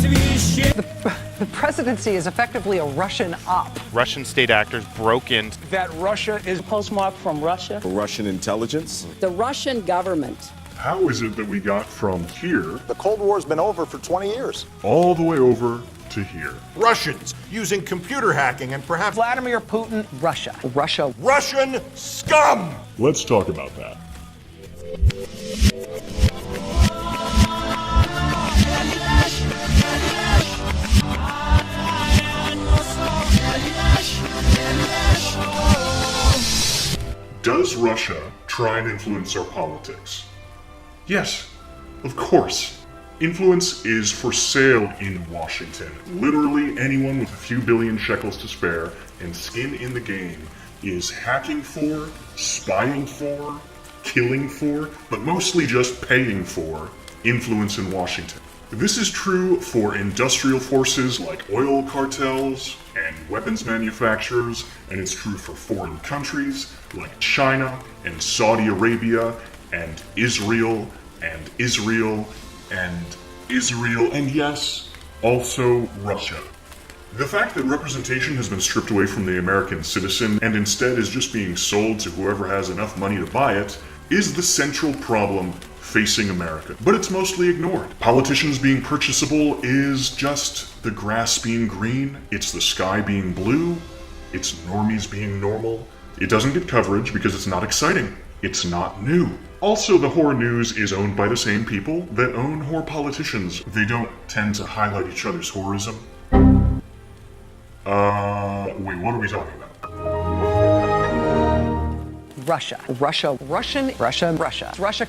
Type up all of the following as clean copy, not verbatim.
The presidency is effectively a Russian op. Russian state actors broke in. That Russia is postmarked from Russia. Russian intelligence. The Russian government. How is it that we got from here, The Cold War's been over for 20 years. all the way over to here? Russians using computer hacking and perhaps Vladimir Putin. Russia. Russian scum! Let's talk about that. Does Russia try and influence our politics? Yes, of course. Influence is for sale in Washington. Literally anyone with a few billion shekels to spare and skin in the game is hacking for, spying for, killing for, but mostly just paying for influence in Washington. This is true for industrial forces like oil cartels and weapons manufacturers, and it's true for foreign countries like China and Saudi Arabia and Israel and Israel and Israel, and yes, also Russia. The fact that representation has been stripped away from the American citizen and instead is just being sold to whoever has enough money to buy it is the central problem facing America, but it's mostly ignored. Politicians being purchasable is just the grass being green, it's the sky being blue, it's normies being normal. It doesn't get coverage because it's not exciting. It's not new. Also, the whore news is owned by the same people that own whore politicians. They don't tend to highlight each other's whorism. Wait, what are we talking about? Russia.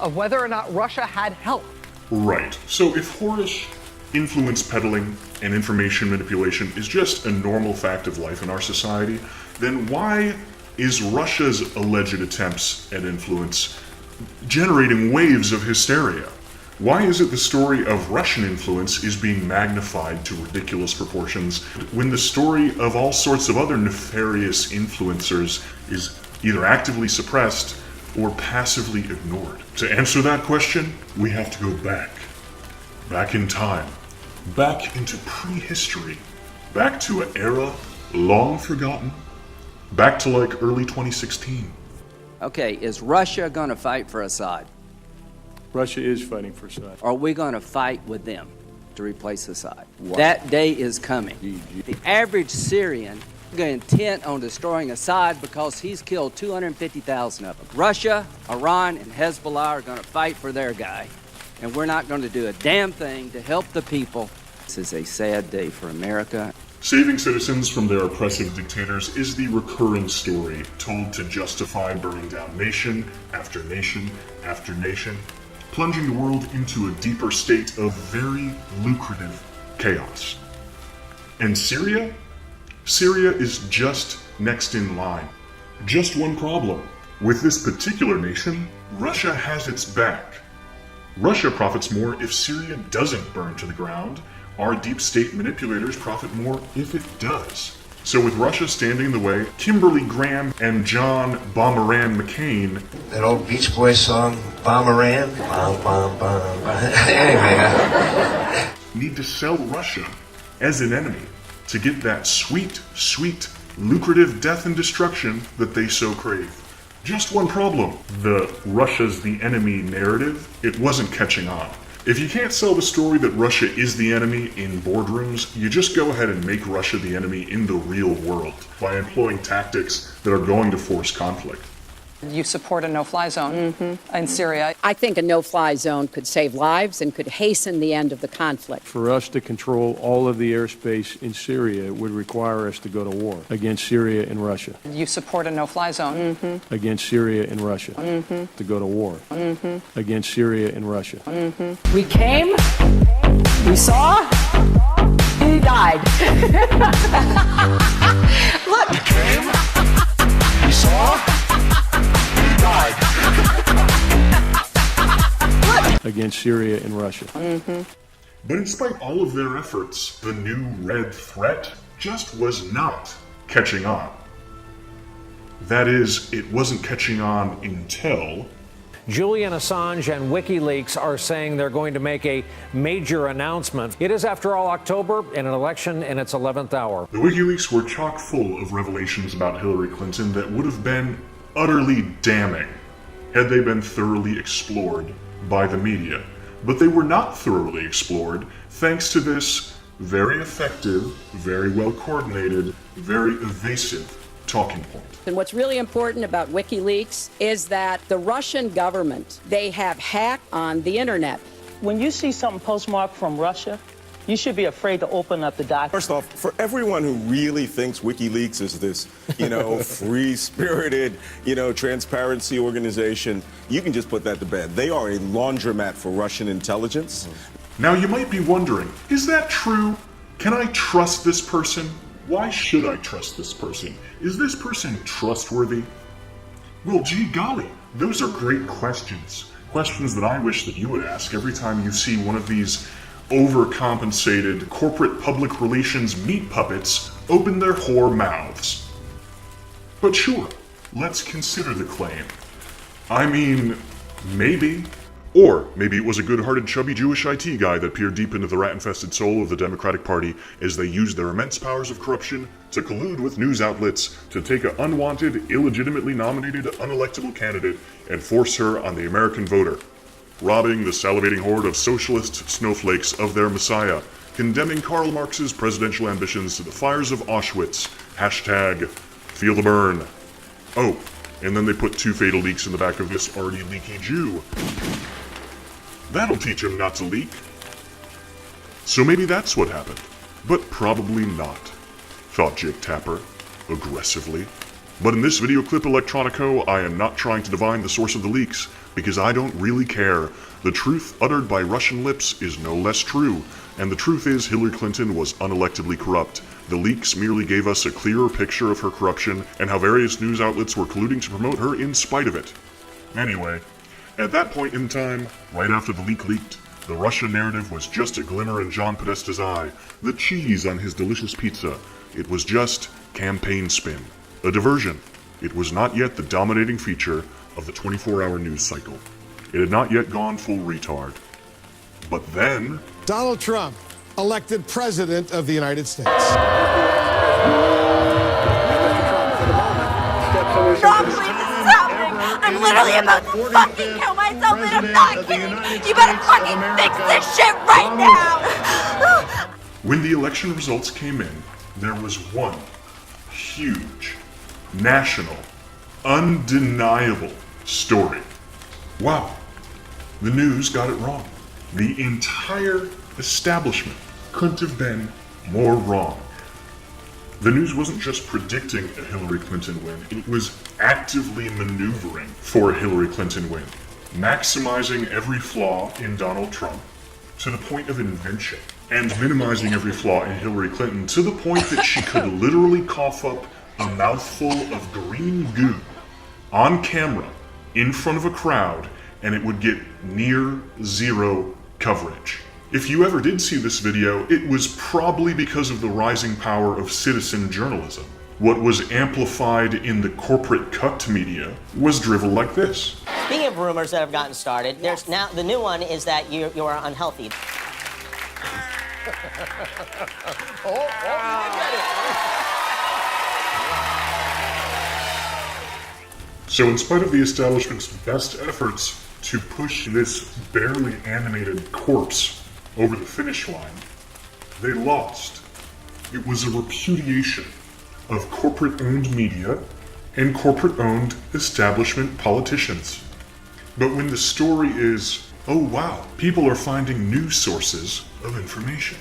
Of whether or not Russia had help. Right. So if whorish influence peddling and information manipulation is just a normal fact of life in our society, then why is Russia's alleged attempts at influence generating waves of hysteria? Why is it the story of Russian influence is being magnified to ridiculous proportions when the story of all sorts of other nefarious influencers is either actively suppressed or passively ignored? To answer that question, we have to go back in time, back into prehistory, back to an era long forgotten, back to like early 2016. Okay, is Russia going to fight for Assad? Russia is fighting for Assad. Or are we going to fight with them to replace Assad? Wow. That day is coming. The average Syrian is intent on destroying Assad because he's killed 250,000 of them. Russia, Iran, and Hezbollah are going to fight for their guy, and we're not going to do a damn thing to help the people. This is a sad day for America. Saving citizens from their oppressive dictators is the recurring story told to justify burning down nation after nation after nation, plunging the world into a deeper state of very lucrative chaos. And Syria? Syria is just next in line. Just one problem. With this particular nation, Russia has its back. Russia profits more if Syria doesn't burn to the ground. Our deep state manipulators profit more if it does. So with Russia standing in the way, Kimberly Graham and John Bomberan McCain, that old Beach Boys song, Bomberan, bom, bom, bom, bom. Anyway, need to sell Russia as an enemy to get that sweet, sweet, lucrative death and destruction that they so crave. Just one problem. The Russia's the enemy narrative, it wasn't catching on. If you can't sell the story that Russia is the enemy in boardrooms, you just go ahead and make Russia the enemy in the real world by employing tactics that are going to force conflict. You support a no-fly zone in Syria. I think a no-fly zone could save lives and could hasten the end of the conflict. For us to control all of the airspace in Syria would require us to go to war against Syria and Russia. You support a no-fly zone Against Syria and Russia. To go to war against Syria and Russia. We came, we saw, he died. Look. We came, we saw, against Syria and Russia. But in spite all of their efforts, the new red threat just was not catching on. That is, it wasn't catching on until Julian Assange and WikiLeaks are saying they're going to make a major announcement. It is, after all, October and an election in its 11th hour. The WikiLeaks were chock full of revelations about Hillary Clinton that would have been utterly damning had they been thoroughly explored by the media. But they were not thoroughly explored thanks to this very effective, very well coordinated, very evasive talking point. And what's really important about WikiLeaks is that the Russian government, they have hacked on the internet. When you see something postmarked from Russia, you should be afraid to open up the document. First off, for everyone who really thinks WikiLeaks is this, free-spirited, transparency organization, you can just put that to bed. They are a laundromat for Russian intelligence. Now you might be wondering, is that true? Can I trust this person? Why should I trust this person? Is this person trustworthy? Well, gee golly, those are great questions. Questions that I wish that you would ask every time you see one of these overcompensated corporate public relations meat puppets open their whore mouths. But sure, let's consider the claim. I mean, maybe. Or maybe it was a good-hearted, chubby Jewish IT guy that peered deep into the rat-infested soul of the Democratic Party as they used their immense powers of corruption to collude with news outlets to take an unwanted, illegitimately nominated, unelectable candidate and force her on the American voter, robbing the salivating horde of socialist snowflakes of their messiah, condemning Karl Marx's presidential ambitions to the fires of Auschwitz. Hashtag feel the burn. Oh, and then they put 2 fatal leaks in the back of this already leaky Jew. That'll teach him not to leak. So maybe that's what happened. But probably not, thought Jake Tapper, aggressively. But in this video clip, Electronico, I am not trying to divine the source of the leaks, because I don't really care. The truth uttered by Russian lips is no less true, and the truth is Hillary Clinton was unelectably corrupt. The leaks merely gave us a clearer picture of her corruption and how various news outlets were colluding to promote her in spite of it. Anyway, at that point in time, right after the leak leaked, the Russian narrative was just a glimmer in John Podesta's eye, the cheese on his delicious pizza. It was just campaign spin, a diversion. It was not yet the dominating feature of the 24-hour news cycle. It had not yet gone full retard. But then... Donald Trump, elected President of the United States. I'm literally about to fucking kill myself and I'm not kidding. You better fucking fix this shit right now. When the election results came in, there was one huge, national, undeniable story. Wow, the news got it wrong. The entire establishment couldn't have been more wrong. The news wasn't just predicting a Hillary Clinton win, it was actively maneuvering for a Hillary Clinton win, maximizing every flaw in Donald Trump to the point of invention, and minimizing every flaw in Hillary Clinton to the point that she could literally cough up a mouthful of green goo on camera in front of a crowd, and it would get near zero coverage. If you ever did see this video, it was probably because of the rising power of citizen journalism. What was amplified in the corporate cucked media was drivel like this. Speaking of rumors that have gotten started, there's now the new one is that you are unhealthy. So in spite of the establishment's best efforts to push this barely animated corpse over the finish line, they lost. It was a repudiation of corporate-owned media and corporate-owned establishment politicians. But when the story is, oh wow, people are finding new sources of information,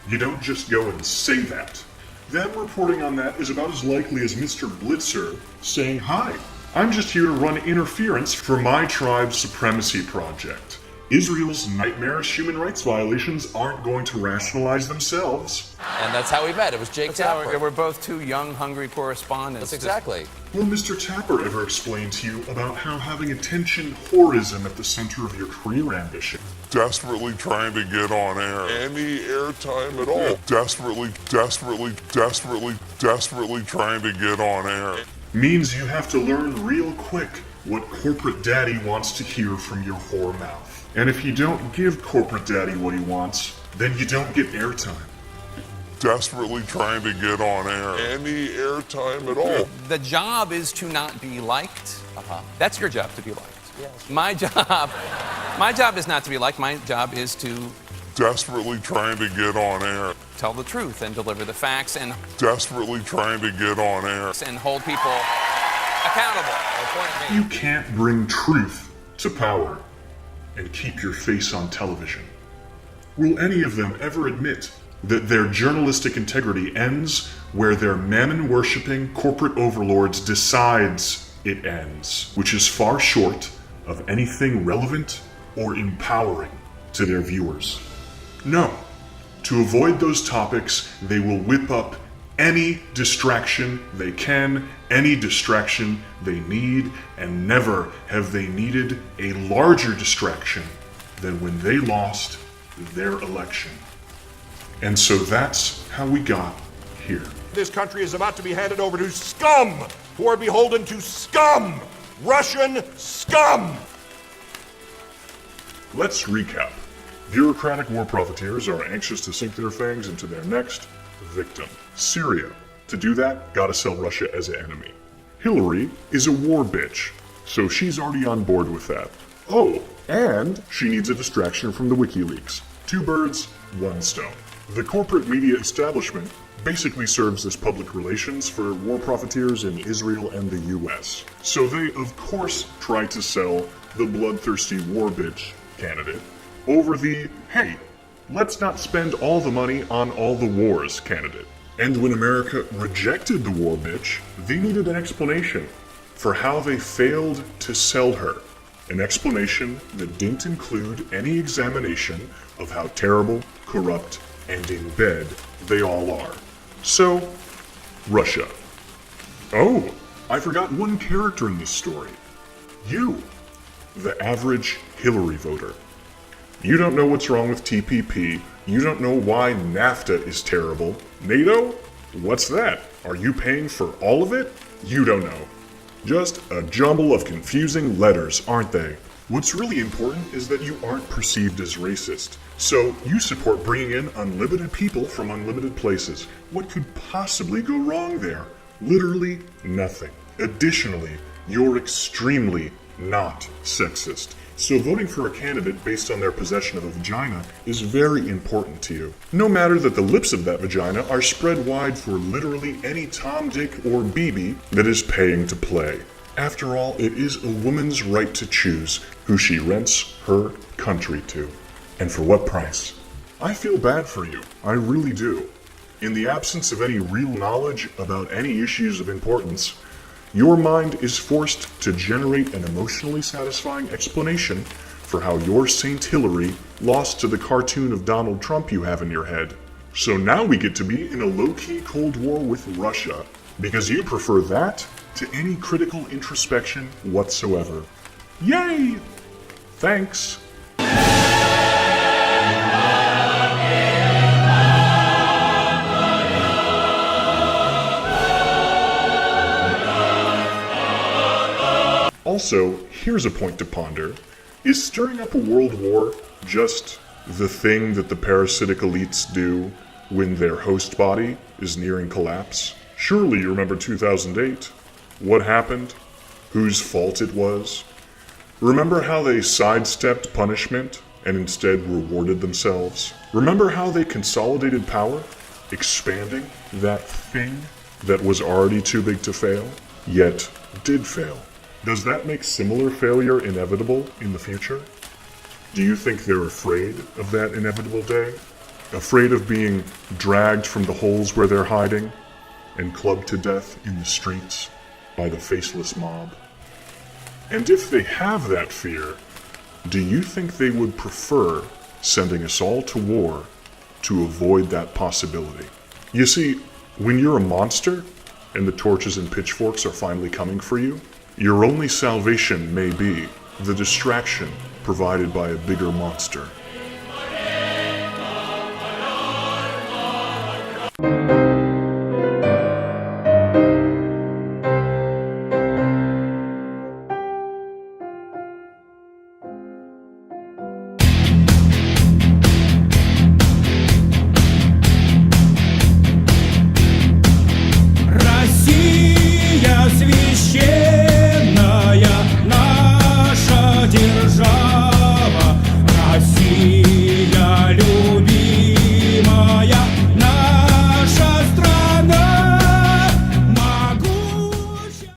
you don't just go and say that. Them reporting on that is about as likely as Mr. Blitzer saying, hi, I'm just here to run interference for my tribe's supremacy project. Israel's nightmarish human rights violations aren't going to rationalize themselves. And that's how we met. It was Jake Tapper. We're both two young, hungry correspondents. That's exactly. Will Mr. Tapper ever explain to you about how having attention whorism at the center of your career ambition? Desperately trying to get on air. Any airtime at all. Desperately trying to get on air. Means you have to learn real quick what corporate daddy wants to hear from your whore mouth. And if you don't give corporate daddy what he wants, then you don't get airtime. Desperately trying to get on air. Any airtime at all. The job is to not be liked. That's your job, to be liked. Yes. My job is not to be liked. My job is to Desperately trying to get on air. tell the truth and deliver the facts and Desperately trying to get on air. and hold people accountable. You can't bring truth to power and keep your face on television. Will any of them ever admit that their journalistic integrity ends where their mammon-worshipping corporate overlords decides it ends, which is far short of anything relevant or empowering to their viewers? No. To avoid those topics, they will whip up any distraction they can, any distraction they need, and never have they needed a larger distraction than when they lost their election. And so that's how we got here. This country is about to be handed over to scum who are beholden to scum! Russian scum! Let's recap. Bureaucratic war profiteers are anxious to sink their fangs into their next victim, Syria. To do that, gotta sell Russia as an enemy. Hillary is a war bitch, so she's already on board with that. Oh, and she needs a distraction from the WikiLeaks. 2 birds, 1 stone. The corporate media establishment basically serves as public relations for war profiteers in Israel and the US. So they, of course, try to sell the bloodthirsty war bitch candidate over the, hey, let's not spend all the money on all the wars candidate. And when America rejected the war bitch, they needed an explanation for how they failed to sell her. An explanation that didn't include any examination of how terrible, corrupt, and in bed they all are. So, Russia. Oh, I forgot one character in this story. You, the average Hillary voter. You don't know what's wrong with TPP. You don't know why NAFTA is terrible. NATO? What's that? Are you paying for all of it? You don't know. Just a jumble of confusing letters, aren't they? What's really important is that you aren't perceived as racist. So you support bringing in unlimited people from unlimited places. What could possibly go wrong there? Literally nothing. Additionally, you're extremely not sexist. So voting for a candidate based on their possession of a vagina is very important to you. No matter that the lips of that vagina are spread wide for literally any Tom, Dick, or BB that is paying to play. After all, it is a woman's right to choose who she rents her country to. And for what price? I feel bad for you. I really do. In the absence of any real knowledge about any issues of importance, your mind is forced to generate an emotionally satisfying explanation for how your Saint Hillary lost to the cartoon of Donald Trump you have in your head. So now we get to be in a low-key Cold War with Russia, because you prefer that to any critical introspection whatsoever. Yay! Thanks. Also, here's a point to ponder. Is stirring up a world war just the thing that the parasitic elites do when their host body is nearing collapse? Surely you remember 2008. What happened? Whose fault it was? Remember how they sidestepped punishment and instead rewarded themselves? Remember how they consolidated power, expanding that thing that was already too big to fail, yet did fail? Does that make similar failure inevitable in the future? Do you think they're afraid of that inevitable day? Afraid of being dragged from the holes where they're hiding and clubbed to death in the streets by the faceless mob? And if they have that fear, do you think they would prefer sending us all to war to avoid that possibility? You see, when you're a monster and the torches and pitchforks are finally coming for you, your only salvation may be the distraction provided by a bigger monster.